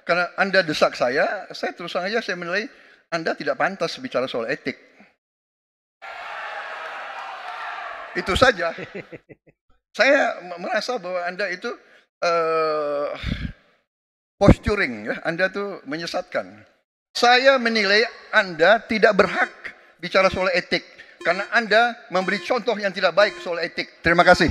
karena Anda desak saya terus terang aja saya menilai Anda tidak pantas bicara soal etik. Itu saja. Saya merasa bahwa Anda itu posturing, ya. Anda tuh menyesatkan. Saya menilai Anda tidak berhak bicara soal etik karena Anda memberi contoh yang tidak baik soal etik. Terima kasih.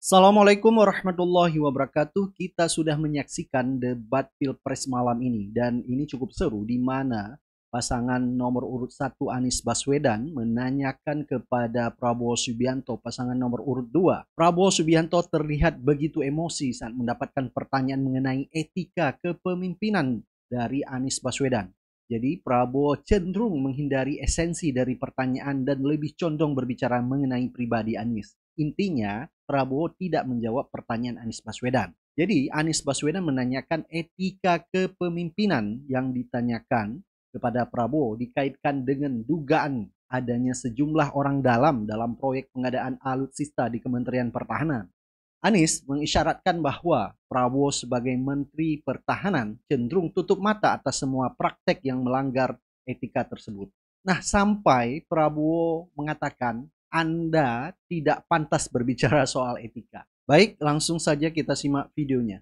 Assalamualaikum warahmatullahi wabarakatuh. Kita sudah menyaksikan debat Pilpres malam ini dan ini cukup seru di mana pasangan nomor urut 1 Anies Baswedan menanyakan kepada Prabowo Subianto pasangan nomor urut 2. Prabowo Subianto terlihat begitu emosi saat mendapatkan pertanyaan mengenai etika kepemimpinan dari Anies Baswedan. Jadi Prabowo cenderung menghindari esensi dari pertanyaan dan lebih condong berbicara mengenai pribadi Anies. Intinya, Prabowo tidak menjawab pertanyaan Anies Baswedan. Jadi, Anies Baswedan menanyakan etika kepemimpinan yang ditanyakan kepada Prabowo dikaitkan dengan dugaan adanya sejumlah orang dalam proyek pengadaan alutsista di Kementerian Pertahanan. Anies mengisyaratkan bahwa Prabowo sebagai Menteri Pertahanan cenderung tutup mata atas semua praktek yang melanggar etika tersebut. Nah, sampai Prabowo mengatakan Anda tidak pantas berbicara soal etika. Baik, langsung saja kita simak videonya.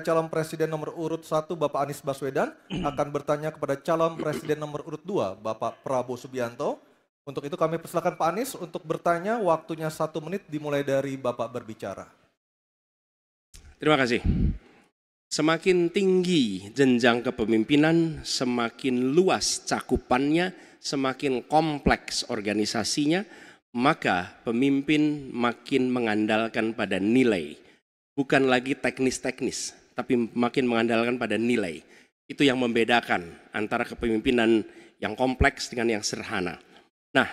Calon Presiden nomor urut 1 Bapak Anies Baswedan akan bertanya kepada calon Presiden nomor urut 2 Bapak Prabowo Subianto. Untuk itu kami persilakan Pak Anies untuk bertanya, waktunya 1 menit dimulai dari Bapak berbicara. Terima kasih. Semakin tinggi jenjang kepemimpinan, semakin luas cakupannya, semakin kompleks organisasinya, maka pemimpin makin mengandalkan pada nilai. Bukan lagi teknis-teknis, tapi makin mengandalkan pada nilai. Itu yang membedakan antara kepemimpinan yang kompleks dengan yang sederhana. Nah,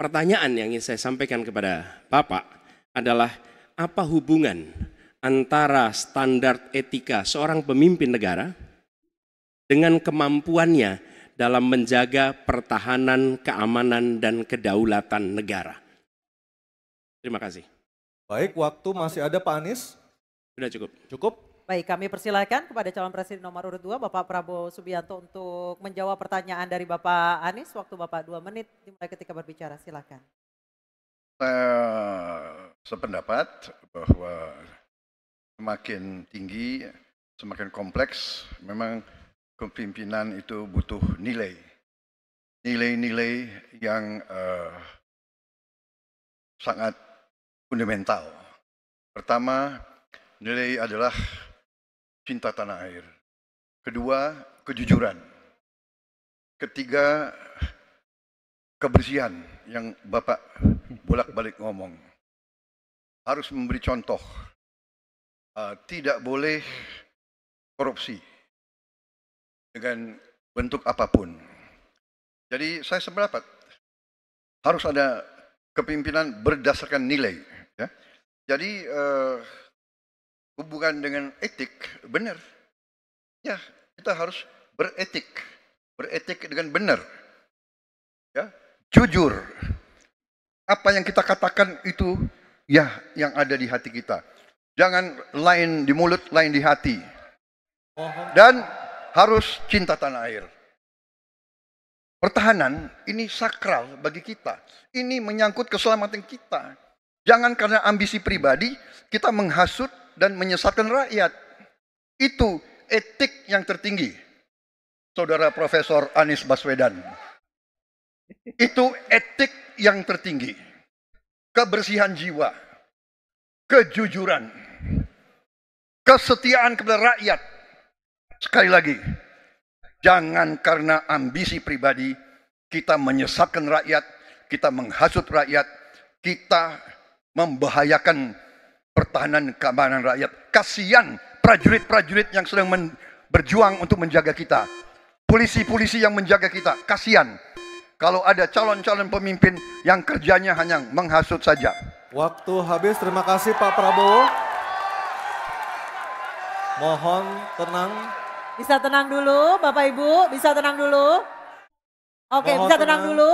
pertanyaan yang ingin saya sampaikan kepada Bapak adalah apa hubungan antara standar etika seorang pemimpin negara dengan kemampuannya dalam menjaga pertahanan, keamanan, dan kedaulatan negara. Terima kasih. Baik, waktu masih ada Pak Anies. Sudah cukup. Cukup. Baik, kami persilakan kepada calon presiden nomor urut 2 Bapak Prabowo Subianto untuk menjawab pertanyaan dari Bapak Anies. Waktu Bapak 2 menit dimulai ketika berbicara, silakan. Saya sependapat bahwa semakin tinggi, semakin kompleks, memang kepemimpinan itu butuh nilai. Nilai-nilai yang sangat fundamental. Pertama, nilai adalah cinta tanah air. Kedua, kejujuran. Ketiga, kebersihan yang Bapak bolak-balik ngomong. Harus memberi contoh. Tidak boleh korupsi dengan bentuk apapun. Jadi saya sependapat harus ada kepemimpinan berdasarkan nilai. Ya. Jadi hubungan dengan etik benar. Ya, kita harus beretik dengan benar. Ya, jujur. Apa yang kita katakan itu ya yang ada di hati kita. Jangan lain di mulut, lain di hati. Dan harus cinta tanah air. Pertahanan ini sakral bagi kita. Ini menyangkut keselamatan kita. Jangan karena ambisi pribadi kita menghasut dan menyesatkan rakyat. Itu etik yang tertinggi. Saudara Profesor Anies Baswedan. Itu etik yang tertinggi. Kebersihan jiwa. Kejujuran. Kesetiaan kepada rakyat. Sekali lagi, jangan karena ambisi pribadi kita menyesatkan rakyat, kita menghasut rakyat, kita membahayakan pertahanan keamanan rakyat. Kasihan prajurit-prajurit yang sedang berjuang untuk menjaga kita. Polisi-polisi yang menjaga kita, kasihan. Kalau ada calon-calon pemimpin yang kerjanya hanya menghasut saja. Waktu habis, terima kasih Pak Prabowo. Mohon tenang. Bisa tenang dulu Bapak Ibu, bisa tenang dulu. Oke, Mohon bisa tenang dulu.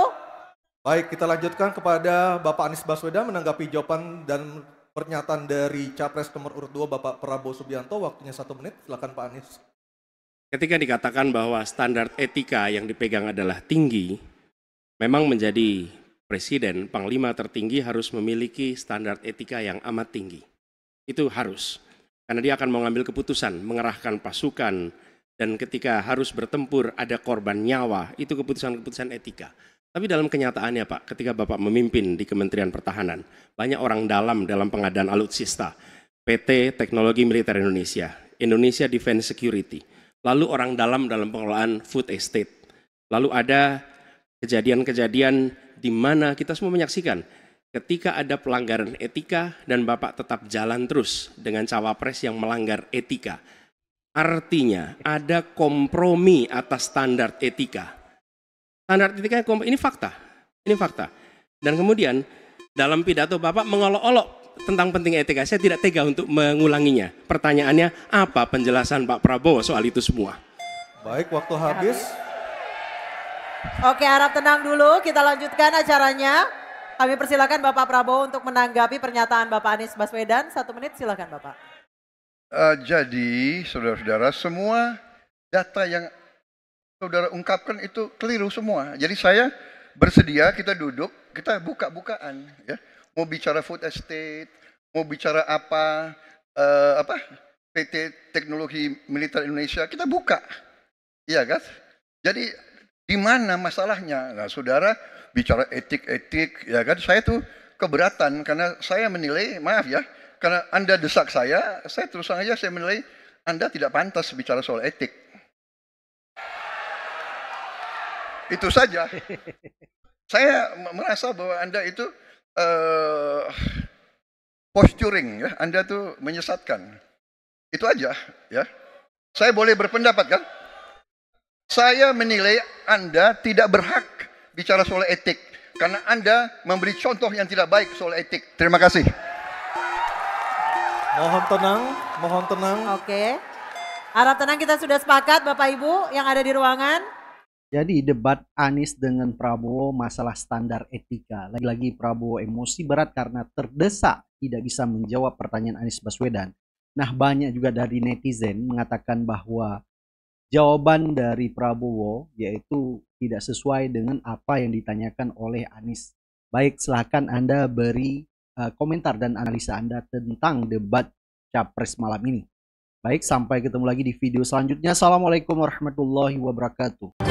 Baik, kita lanjutkan kepada Bapak Anies Baswedan menanggapi jawaban dan pernyataan dari Capres nomor urut 2 Bapak Prabowo Subianto. Waktunya 1 menit, silakan Pak Anies. Ketika dikatakan bahwa standar etika yang dipegang adalah tinggi, memang menjadi presiden, panglima tertinggi harus memiliki standar etika yang amat tinggi. Itu harus. Karena dia akan mengambil keputusan, mengerahkan pasukan, dan ketika harus bertempur ada korban nyawa, itu keputusan-keputusan etika. Tapi dalam kenyataannya Pak, ketika Bapak memimpin di Kementerian Pertahanan, banyak orang dalam pengadaan alutsista, PT Teknologi Militer Indonesia, Indonesia Defense Security, lalu orang dalam pengelolaan food estate, lalu ada kejadian-kejadian di mana kita semua menyaksikan ketika ada pelanggaran etika dan Bapak tetap jalan terus dengan cawapres yang melanggar etika. Artinya ada kompromi atas standar etika. Standar etika ini fakta. Ini fakta. Dan kemudian dalam pidato Bapak mengolok-olok tentang penting etika. Saya tidak tega untuk mengulanginya. Pertanyaannya, apa penjelasan Pak Prabowo soal itu semua? Baik, waktu habis. Oke, harap tenang dulu. Kita lanjutkan acaranya. Kami persilakan Bapak Prabowo untuk menanggapi pernyataan Bapak Anies Baswedan. 1 menit, silakan Bapak. Jadi, saudara-saudara, semua data yang saudara ungkapkan itu keliru semua. Jadi saya bersedia kita duduk, kita buka-bukaan, ya. Mau bicara food estate, mau bicara apa PT Teknologi Militer Indonesia, kita buka, iya kan? Jadi di mana masalahnya? Nah, saudara bicara etik, ya kan? Saya tuh keberatan karena saya menilai, maaf ya, karena Anda desak saya terus terang aja saya menilai Anda tidak pantas bicara soal etik. Itu saja. Saya merasa bahwa Anda itu posturing, ya. Anda tuh menyesatkan. Itu aja, ya. Saya boleh berpendapat kan? Saya menilai Anda tidak berhak bicara soal etik karena Anda memberi contoh yang tidak baik soal etik. Terima kasih. Mohon tenang, mohon tenang. Oke. Harap tenang, kita sudah sepakat Bapak Ibu yang ada di ruangan. Jadi debat Anies dengan Prabowo masalah standar etika. Lagi-lagi Prabowo emosi berat karena terdesak tidak bisa menjawab pertanyaan Anies Baswedan. Nah, banyak juga dari netizen mengatakan bahwa jawaban dari Prabowo yaitu tidak sesuai dengan apa yang ditanyakan oleh Anies. Baik, silakan Anda beri komentar dan analisa Anda tentang debat Capres malam ini. Baik, sampai ketemu lagi di video selanjutnya. Assalamualaikum warahmatullahi wabarakatuh.